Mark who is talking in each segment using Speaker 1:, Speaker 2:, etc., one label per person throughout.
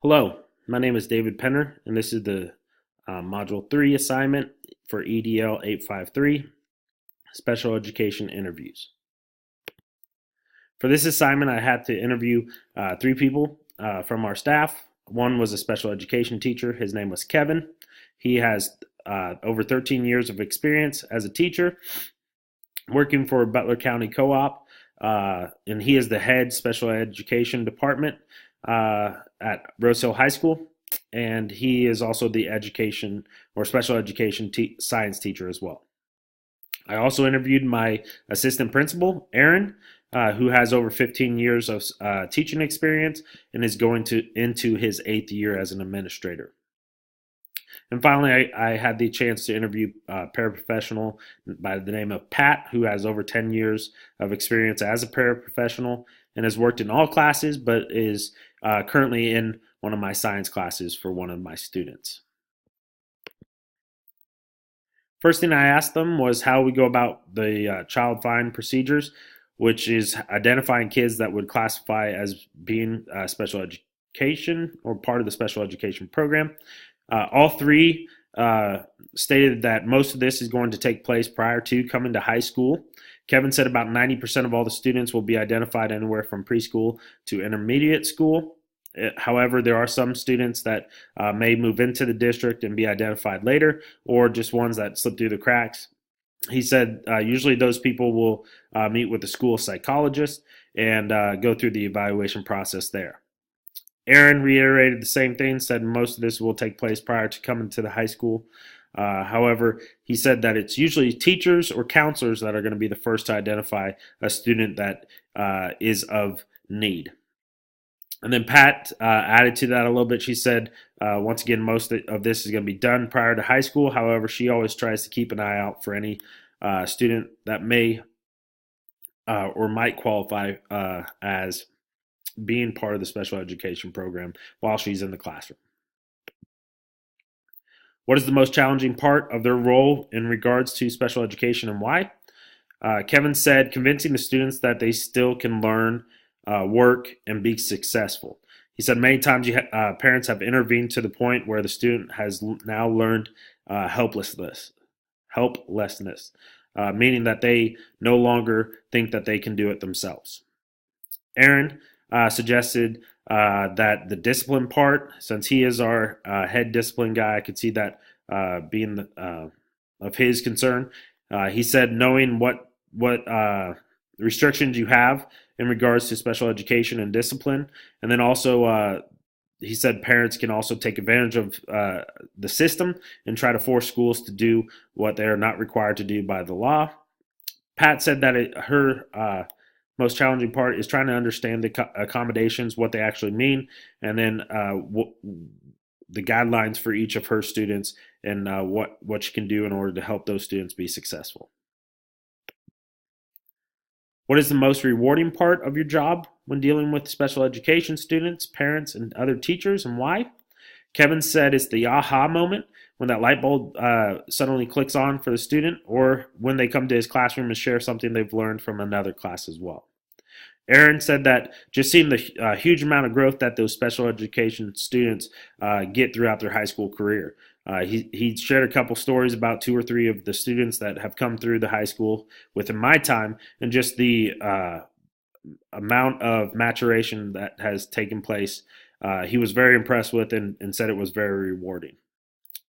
Speaker 1: Hello, my name is David Penner, and this is the Module 3 assignment for EDL 853, Special Education Interviews. For this assignment, I had to interview three people from our staff. One was a special education teacher. His name was Kevin. He has over 13 years of experience as a teacher, working for Butler County Co-op, and he is the head special education department at Rose Hill High School, and he is also the education or special education science teacher as well. I also interviewed my assistant principal, Aaron, who has over 15 years of teaching experience and is going into his 8th year as an administrator. And finally, I had the chance to interview a paraprofessional by the name of Pat, who has over 10 years of experience as a paraprofessional and has worked in all classes, but is currently in one of my science classes for one of my students. First thing I asked them was how we go about the child find procedures, which is identifying kids that would classify as being special education or part of the special education program. All three stated that most of this is going to take place prior to coming to high school. Kevin said about 90% of all the students will be identified anywhere from preschool to intermediate school. However, there are some students that may move into the district and be identified later, or just ones that slip through the cracks. He said usually those people will meet with the school psychologist and go through the evaluation process there. Aaron reiterated the same thing, said most of this will take place prior to coming to the high school. However, he said that it's usually teachers or counselors that are going to be the first to identify a student that is of need. And then Pat added to that a little bit. She said, once again, most of this is going to be done prior to high school. However, she always tries to keep an eye out for any student that may or might qualify as being part of the special education program while she's in the classroom. What is the most challenging part of their role in regards to special education and why? Kevin said convincing the students that they still can learn, work, and be successful. He said many times parents have intervened to the point where the student has now learned helplessness, meaning that they no longer think that they can do it themselves. Aaron suggested that the discipline part, since he is our head discipline guy, I could see that being of his concern. He said knowing what restrictions you have in regards to special education and discipline, and then also he said parents can also take advantage of the system and try to force schools to do what they are not required to do by the law. Pat said that her most challenging part is trying to understand the accommodations, what they actually mean, and then the guidelines for each of her students and what she can do in order to help those students be successful. What is the most rewarding part of your job when dealing with special education students, parents, and other teachers, and why? Kevin said it's the aha moment when that light bulb suddenly clicks on for the student, or when they come to his classroom and share something they've learned from another class as well. Aaron said that just seeing the huge amount of growth that those special education students get throughout their high school career. He shared a couple stories about 2 or 3 of the students that have come through the high school within my time, and just the amount of maturation that has taken place. He was very impressed with and said it was very rewarding.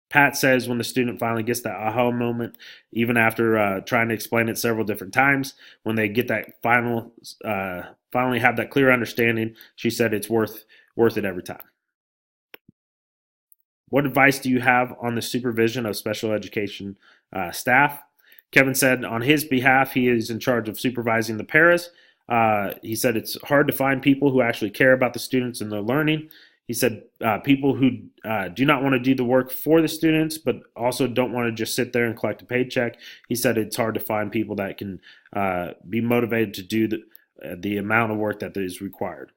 Speaker 1: Pat says when the student finally gets that aha moment, even after trying to explain it several different times, when they get that finally have that clear understanding, she said it's worth it every time. What advice do you have on the supervision of special education staff? Kevin said on his behalf, he is in charge of supervising the paras. He said it's hard to find people who actually care about the students and their learning. He said people who do not want to do the work for the students, but also don't want to just sit there and collect a paycheck. He said it's hard to find people that can be motivated to do the amount of work that is required.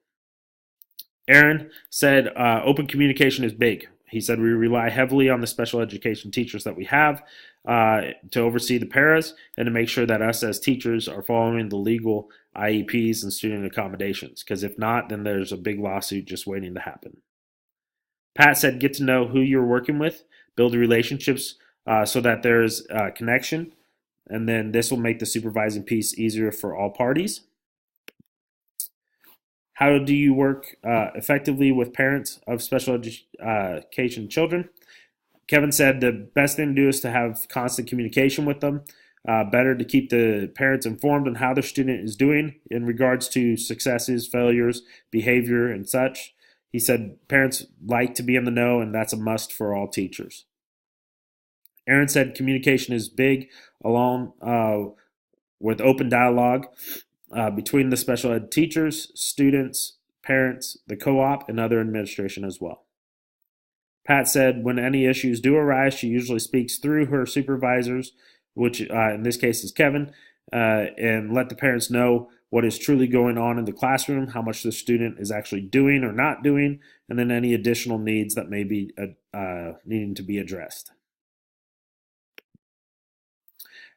Speaker 1: Aaron said open communication is big. He said we rely heavily on the special education teachers that we have to oversee the paras and to make sure that us as teachers are following the legal IEPs and student accommodations. Because if not, then there's a big lawsuit just waiting to happen. Pat said, get to know who you're working with, build relationships so that there's a connection, and then this will make the supervising piece easier for all parties. How do you work effectively with parents of special education children? Kevin said the best thing to do is to have constant communication with them. Better to keep the parents informed on how their student is doing in regards to successes, failures, behavior, and such. He said parents like to be in the know, and that's a must for all teachers. Aaron said communication is big, along with open dialogue between the special ed teachers, students, parents, the co op, and other administration as well. Pat said when any issues do arise, she usually speaks through her supervisors, which in this case is Kevin, and let the parents know what is truly going on in the classroom, how much the student is actually doing or not doing, and then any additional needs that may be needing to be addressed.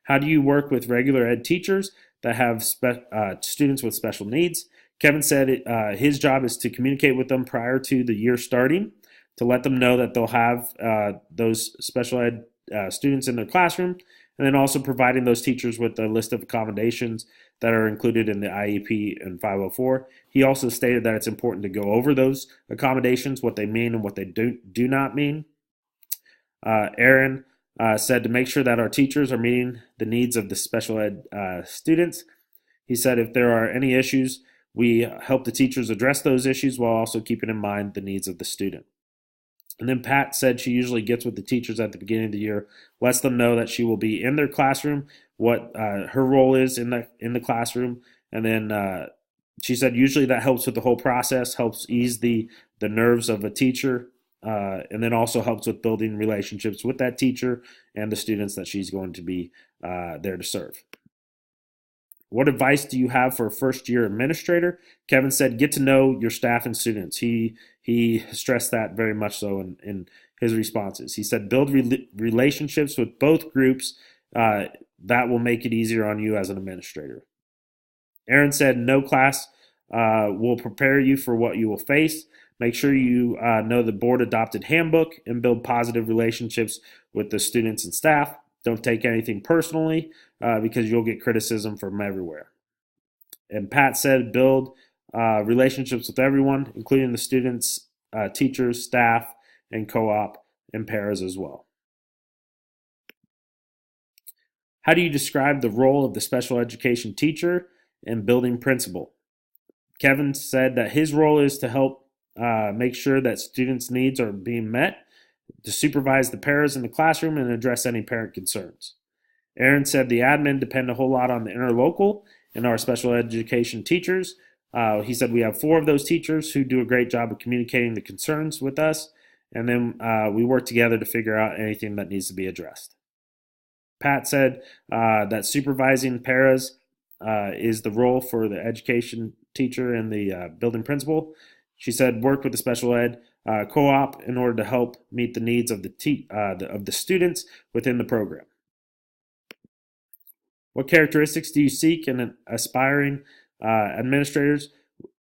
Speaker 1: How do you work with regular ed teachers that have students with special needs? Kevin said his job is to communicate with them prior to the year starting to let them know that they'll have those special ed students in their classroom, and then also providing those teachers with a list of accommodations that are included in the IEP and 504. He also stated that it's important to go over those accommodations, what they mean and what they do not mean. Aaron said to make sure that our teachers are meeting the needs of the special ed students. He said if there are any issues, we help the teachers address those issues while also keeping in mind the needs of the student. And then Pat said she usually gets with the teachers at the beginning of the year, lets them know that she will be in their classroom, what her role is in the classroom, and then she said usually that helps with the whole process, helps ease the nerves of a teacher, and then also helps with building relationships with that teacher and the students that she's going to be there to serve. What advice do you have for a first-year administrator? Kevin said, get to know your staff and students. He stressed that very much so in his responses. He said, build relationships with both groups. That will make it easier on you as an administrator. Aaron said, no class will prepare you for what you will face. Make sure you know the board-adopted handbook and build positive relationships with the students and staff. Don't take anything personally because you'll get criticism from everywhere. And Pat said build relationships with everyone, including the students, teachers, staff, and co-op and paras as well. How do you describe the role of the special education teacher and building principal? Kevin said that his role is to help make sure that students' needs are being met, to supervise the paras in the classroom, and address any parent concerns. Aaron said the admin depend a whole lot on the interlocal and our special education teachers. He said we have 4 of those teachers who do a great job of communicating the concerns with us, and then we work together to figure out anything that needs to be addressed. Pat said that supervising paras is the role for the education teacher and the building principal. She said work with the special ed co-op in order to help meet the needs of the students within the program. What characteristics do you seek in an aspiring administrators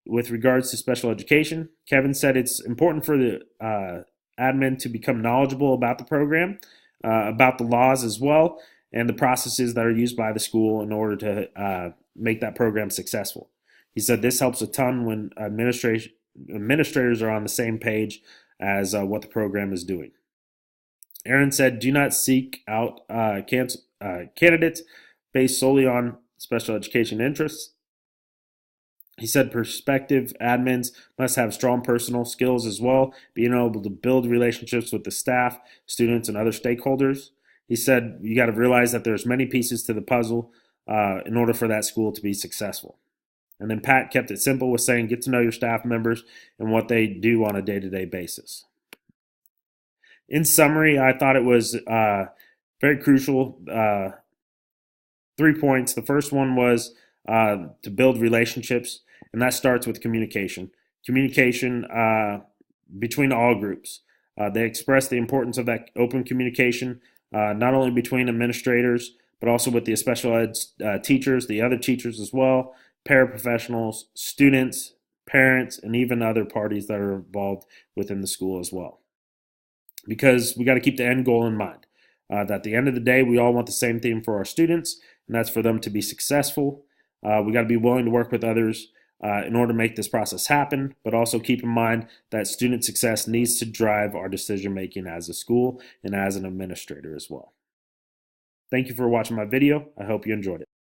Speaker 1: with regards to special education? Kevin said it's important for the admin to become knowledgeable about the program, about the laws as well, and the processes that are used by the school in order to make that program successful. He said this helps a ton when administrators are on the same page as what the program is doing. Aaron said, do not seek out candidates based solely on special education interests. He said prospective admins must have strong personal skills as well, being able to build relationships with the staff, students, and other stakeholders. He said you got to realize that there's many pieces to the puzzle in order for that school to be successful. And then Pat kept it simple with saying, get to know your staff members and what they do on a day-to-day basis. In summary, I thought it was very crucial. 3 points. The first one was to build relationships, and that starts with communication. Communication between all groups. They express the importance of that open communication, not only between administrators, but also with the special ed teachers, the other teachers as well, paraprofessionals, students, parents, and even other parties that are involved within the school as well. because we got to keep the end goal in mind. That at the end of the day, we all want the same thing for our students, and that's for them to be successful. We got to be willing to work with others in order to make this process happen, but also keep in mind that student success needs to drive our decision making as a school and as an administrator as well. Thank you for watching my video. I hope you enjoyed it.